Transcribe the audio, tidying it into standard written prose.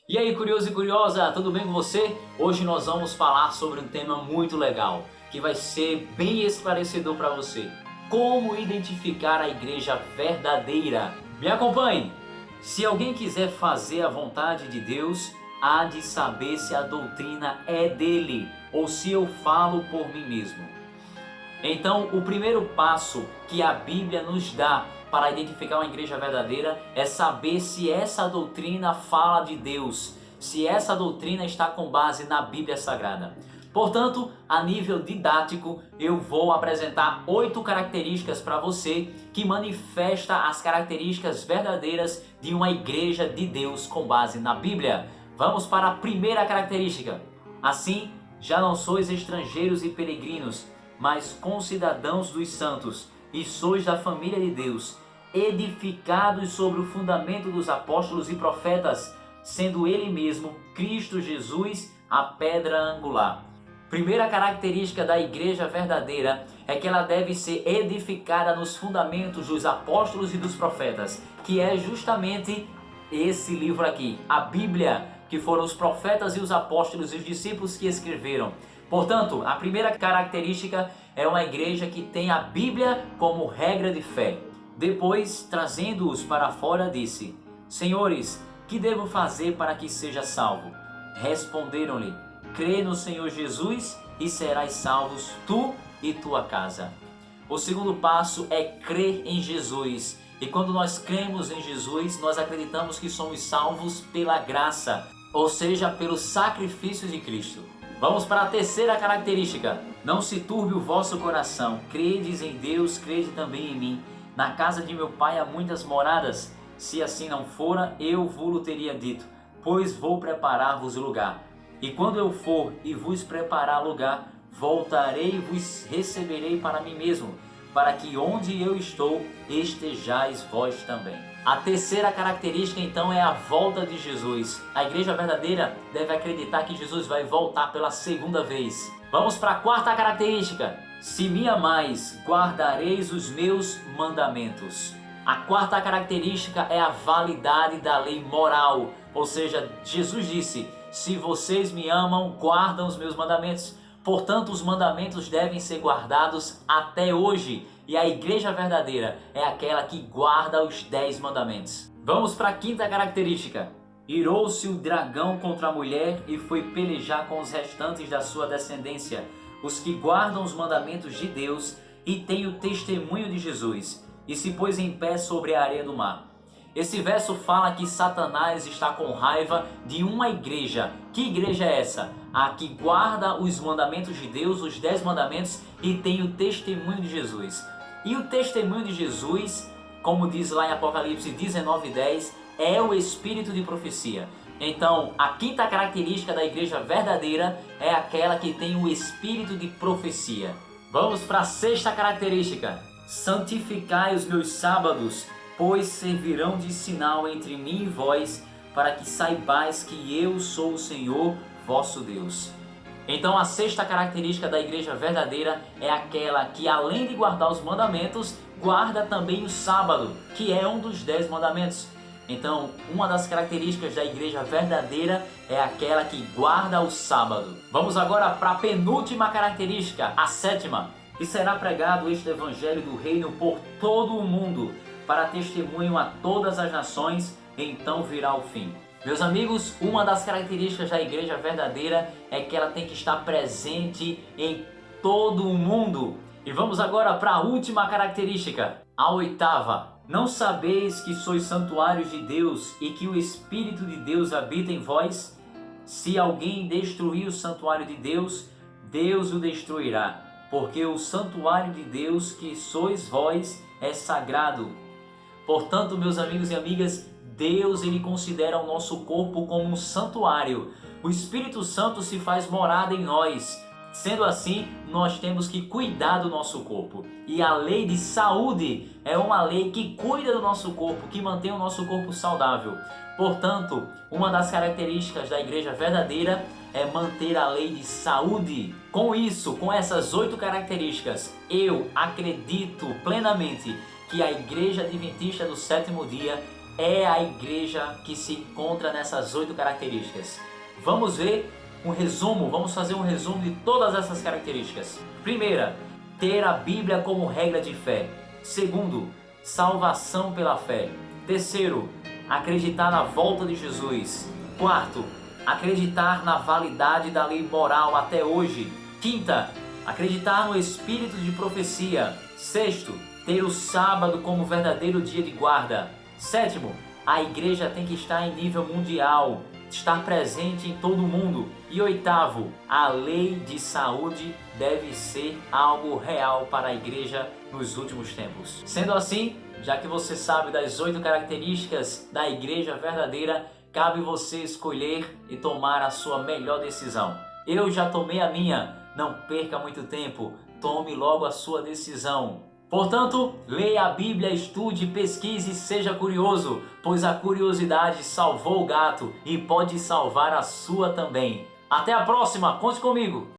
E aí, curioso e curiosa, tudo bem com você? Hoje nós vamos falar sobre um tema muito legal, que vai ser bem esclarecedor para você. Como identificar a igreja verdadeira? Me acompanhe! Se alguém quiser fazer a vontade de Deus, há de saber se a doutrina é dele ou se eu falo por mim mesmo. Então, o primeiro passo que a Bíblia nos dá para identificar uma igreja verdadeira é saber se essa doutrina fala de Deus, se essa doutrina está com base na Bíblia Sagrada. Portanto, a nível didático, eu vou apresentar 8 características para você que manifesta as características verdadeiras de uma igreja de Deus com base na Bíblia. Vamos para a primeira característica. Assim, já não sois estrangeiros e peregrinos, mas concidadãos dos santos, e sois da família de Deus, edificados sobre o fundamento dos apóstolos e profetas, sendo Ele mesmo, Cristo Jesus, a pedra angular. Primeira característica da igreja verdadeira é que ela deve ser edificada nos fundamentos dos apóstolos e dos profetas, que é justamente esse livro aqui, a Bíblia, que foram os profetas e os apóstolos e os discípulos que escreveram. Portanto, a primeira característica é uma igreja que tem a Bíblia como regra de fé. Depois, trazendo-os para fora, disse: Senhores, que devo fazer para que seja salvo? Responderam-lhe: Crê no Senhor Jesus e serás salvos, tu e tua casa. O segundo passo é crer em Jesus. E quando nós cremos em Jesus, nós acreditamos que somos salvos pela graça, ou seja, pelo sacrifício de Cristo. Vamos para a terceira característica. Não se turbe o vosso coração. Credes em Deus, crede também em mim. Na casa de meu pai há muitas moradas. Se assim não fora, eu vos teria dito, pois vou preparar-vos lugar. E quando eu for e vos preparar lugar, voltarei e vos receberei para mim mesmo, para que onde eu estou, estejais vós também. A terceira característica então é a volta de Jesus. A igreja verdadeira deve acreditar que Jesus vai voltar pela segunda vez. Vamos para a quarta característica. Se me amais, guardareis os meus mandamentos. A quarta característica é a validade da lei moral. Ou seja, Jesus disse: se vocês me amam, guardam os meus mandamentos. Portanto, os mandamentos devem ser guardados até hoje. E a igreja verdadeira é aquela que guarda os 10 mandamentos. Vamos para a quinta característica. Irou-se o dragão contra a mulher e foi pelejar com os restantes da sua descendência, os que guardam os mandamentos de Deus e têm o testemunho de Jesus, e se pôs em pé sobre a areia do mar. Esse verso fala que Satanás está com raiva de uma igreja. Que igreja é essa? A que guarda os mandamentos de Deus, os 10 mandamentos, e tem o testemunho de Jesus. E o testemunho de Jesus, como diz lá em Apocalipse 19:10, é o espírito de profecia. Então, a quinta característica da igreja verdadeira é aquela que tem o espírito de profecia. Vamos para a sexta característica. Santificai os meus sábados, pois servirão de sinal entre mim e vós, para que saibais que eu sou o Senhor vosso Deus. Então a sexta característica da igreja verdadeira é aquela que, além de guardar os mandamentos, guarda também o sábado, que é um dos 10 mandamentos. Então, uma das características da igreja verdadeira é aquela que guarda o sábado. Vamos agora para a penúltima característica, a sétima. E será pregado este evangelho do reino por todo o mundo, para testemunho a todas as nações, então virá o fim. Meus amigos, uma das características da igreja verdadeira é que ela tem que estar presente em todo o mundo. E vamos agora para a última característica, a oitava. Não sabeis que sois santuários de Deus e que o Espírito de Deus habita em vós? Se alguém destruir o santuário de Deus, Deus o destruirá, porque o santuário de Deus que sois vós é sagrado. Portanto, meus amigos e amigas, Deus ele considera o nosso corpo como um santuário. O Espírito Santo se faz morada em nós. Sendo assim, nós temos que cuidar do nosso corpo. E a lei de saúde é uma lei que cuida do nosso corpo, que mantém o nosso corpo saudável. Portanto, uma das características da igreja verdadeira é manter a lei de saúde. Com isso, com essas 8 características, eu acredito plenamente que a Igreja Adventista do Sétimo Dia é a igreja que se encontra nessas 8 características? Vamos ver um resumo, vamos fazer um resumo de todas essas características. Primeira, ter a Bíblia como regra de fé. Segundo, salvação pela fé. Terceiro, acreditar na volta de Jesus. Quarto, acreditar na validade da lei moral até hoje. Quinta, acreditar no espírito de profecia. Sexto, ter o sábado como verdadeiro dia de guarda. Sétimo, a igreja tem que estar em nível mundial, estar presente em todo o mundo. E oitavo, a lei de saúde deve ser algo real para a igreja nos últimos tempos. Sendo assim, já que você sabe das 8 características da igreja verdadeira, cabe você escolher e tomar a sua melhor decisão. Eu já tomei a minha, não perca muito tempo, tome logo a sua decisão. Portanto, leia a Bíblia, estude, pesquise e seja curioso, pois a curiosidade salvou o gato e pode salvar a sua também. Até a próxima, conte comigo!